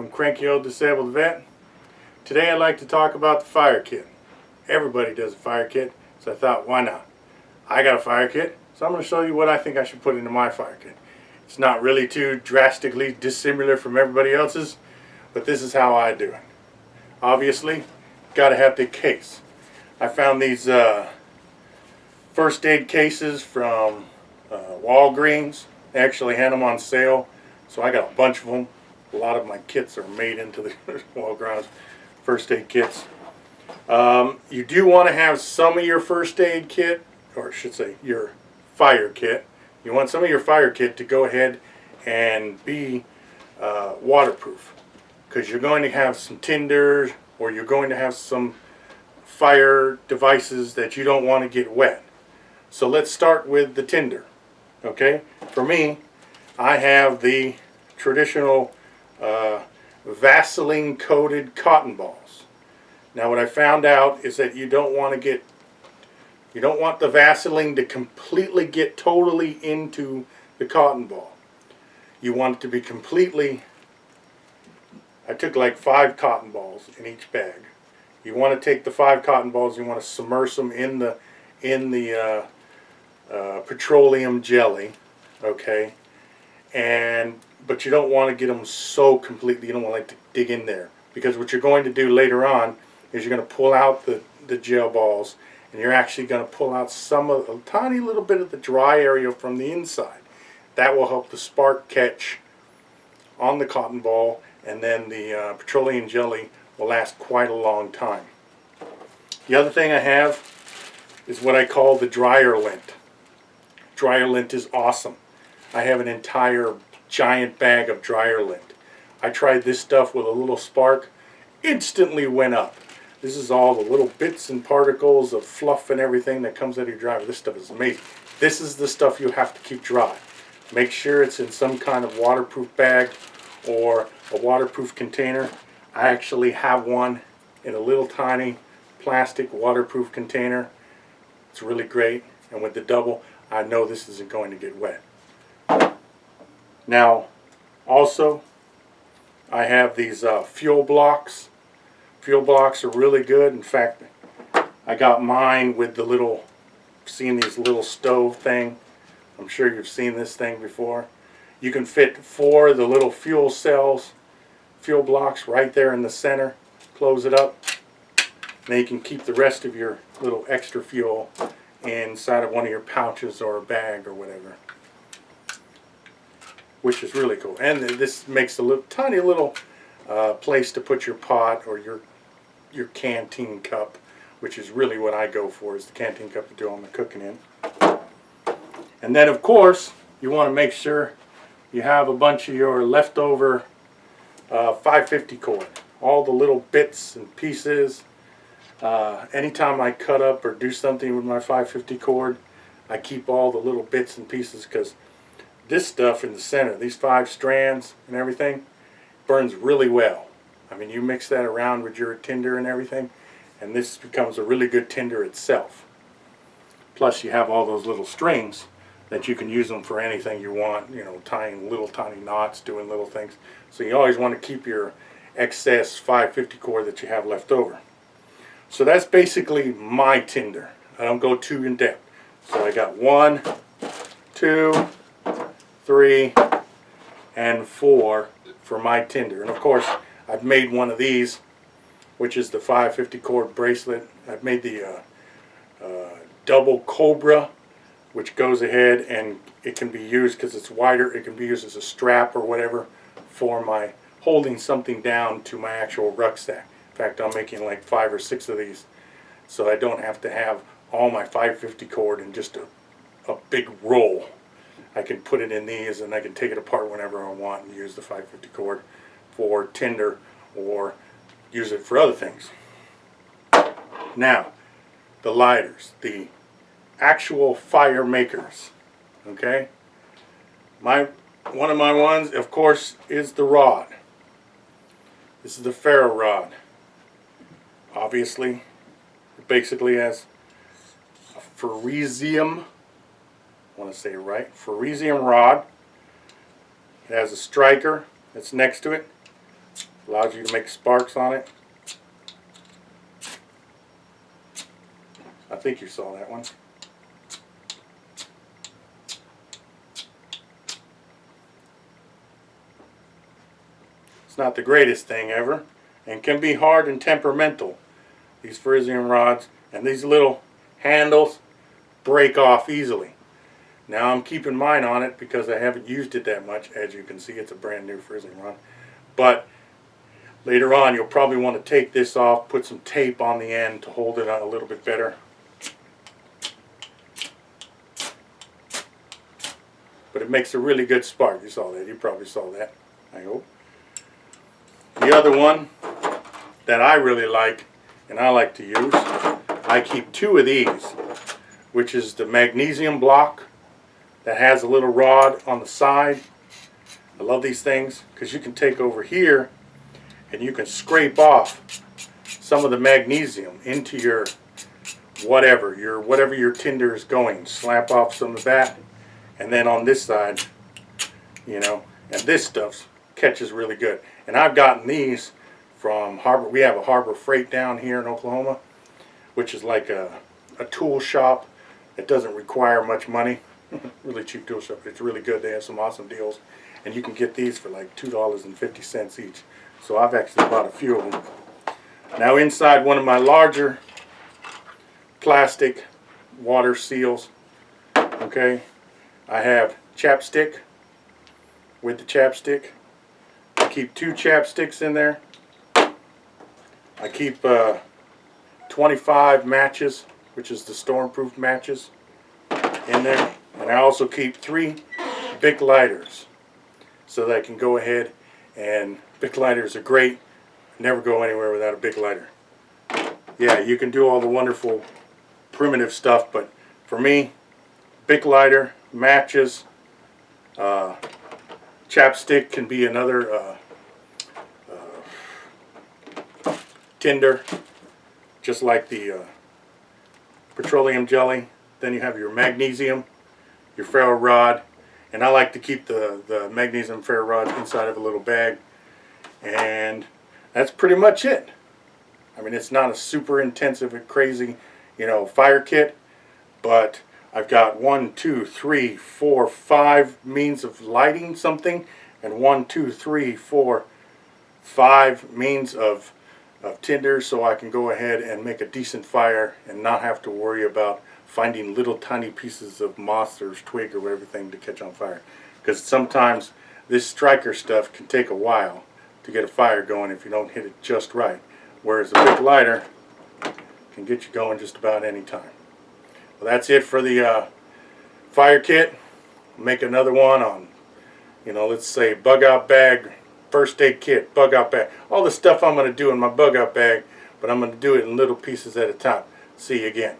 I'm Cranky Old Disabled Vet. Today I'd like to talk about the fire kit. Everybody does a fire kit, so I thought, why not? I got a fire kit, so I'm going to show you what I think I should put into my fire kit. It's not really too drastically dissimilar from everybody else's, but this is how I do it. Obviously, got to have the case. I found these first aid cases from Walgreens. They actually had them on sale, so I got a bunch of them. A lot of my kits are made into the Walgreens first aid kits. You do want to have some of your first aid kit, or I should say your fire kit. You want some of your fire kit to go ahead and be waterproof, because you're going to have some tinder, or you're going to have some fire devices that you don't want to get wet. So let's start with the tinder. Okay, for me, I have the traditional Vaseline coated cotton balls. Now what I found out is that you don't want the Vaseline to completely get totally into the cotton ball. You want it to be completely, I took like 5 cotton balls in each bag. You want to take the 5 cotton balls, you want to submerge them in the petroleum jelly, okay? But you don't want to get them so completely, you don't want to dig in there, because what you're going to do later on is you're going to pull out the gel balls, and you're actually going to pull out a tiny little bit of the dry area from the inside. That will help the spark catch on the cotton ball, and then the petroleum jelly will last quite a long time. The other thing I have is what I call the dryer lint. Dryer lint is awesome. I have an entire giant bag of dryer lint. I tried this stuff with a little spark, instantly went up. This is all the little bits and particles of fluff and everything that comes out of your dryer. This stuff is amazing. This is the stuff you have to keep dry. Make sure it's in some kind of waterproof bag or a waterproof container. I actually have one in a little tiny plastic waterproof container. It's really great, and with the double, I know this isn't going to get wet. Now, also, I have these fuel blocks. Fuel blocks are really good. In fact, I got mine with the little, seen these little stove thing. I'm sure you've seen this thing before. You can fit 4 of the little fuel cells, fuel blocks right there in the center. Close it up. Then you can keep the rest of your little extra fuel inside of one of your pouches or a bag or whatever, which is really cool. And this makes a tiny little place to put your pot or your canteen cup, which is really what I go for, is the canteen cup to do all my cooking in. And then of course you want to make sure you have a bunch of your leftover 550 cord, all the little bits and pieces. Anytime I cut up or do something with my 550 cord, I keep all the little bits and pieces, because this stuff in the center, these 5 strands and everything, burns really well. I mean, you mix that around with your tinder and everything, and this becomes a really good tinder itself. Plus you have all those little strings that you can use them for anything you want, you know, tying little tiny knots, doing little things. So you always want to keep your excess 550 cord that you have left over. So that's basically my tinder. I don't go too in depth. So I got 1, 2, 3, and 4 for my tinder. And of course, I've made one of these, which is the 550 cord bracelet. I've made the double cobra, which goes ahead and it can be used, because it's wider, it can be used as a strap or whatever for my holding something down to my actual rucksack. In fact, I'm making like 5 or 6 of these, so I don't have to have all my 550 cord in just a big roll. I can put it in these, and I can take it apart whenever I want and use the 550 cord for tinder or use it for other things. Now, the lighters, the actual fire makers, okay? One of my ones, of course, is the rod. This is the ferro rod. Obviously, it basically has a ferricium, I want to say it right, ferricium rod. It has a striker that's next to it. Allows you to make sparks on it. I think you saw that one. It's not the greatest thing ever, and can be hard and temperamental. These Frisian rods and these little handles break off easily. Now I'm keeping mine on it because I haven't used it that much. As you can see, it's a brand new Frisian rod. But later on you'll probably want to take this off, put some tape on the end to hold it on a little bit better. But it makes a really good spark. You saw that. You probably saw that, I hope. The other one that I really like, and I like to use, I keep two of these, which is the magnesium block that has a little rod on the side. I love these things because you can take over here and you can scrape off some of the magnesium into your whatever your tinder is going. Slap off some of that, and then on this side, you know, and this stuff catches really good. And I've gotten these from Harbor. We have a Harbor Freight down here in Oklahoma, which is like a tool shop that doesn't require much money. Really cheap tool shop. It's really good. They have some awesome deals, and you can get these for like $2.50 each. So I've actually bought a few of them. Now inside one of my larger plastic water seals, okay, I have chapstick. With the chapstick, I keep 2 chapsticks in there. I keep 25 matches, which is the stormproof matches, in there. And I also keep 3 Bic lighters so that I can go ahead, and Bic lighters are great. Never go anywhere without a Bic lighter. Yeah, you can do all the wonderful primitive stuff, but for me, Bic lighter, matches, chapstick can be another tinder, just like the petroleum jelly. Then you have your magnesium, your ferro rod, and I like to keep the magnesium ferro rods inside of a little bag, and that's pretty much it. I mean, it's not a super intensive and crazy, you know, fire kit, but I've got 1, 2, 3, 4, 5 means of lighting something, and 1, 2, 3, 4, 5 means of tinder, so I can go ahead and make a decent fire and not have to worry about finding little tiny pieces of moss or twig or everything to catch on fire. Because sometimes this striker stuff can take a while to get a fire going if you don't hit it just right, whereas a Bic lighter can get you going just about any time. Well, that's it for the fire kit. Make another one on, you know, let's say bug out bag, first aid kit, bug out bag. All the stuff I'm going to do in my bug out bag, but I'm going to do it in little pieces at a time. See you again.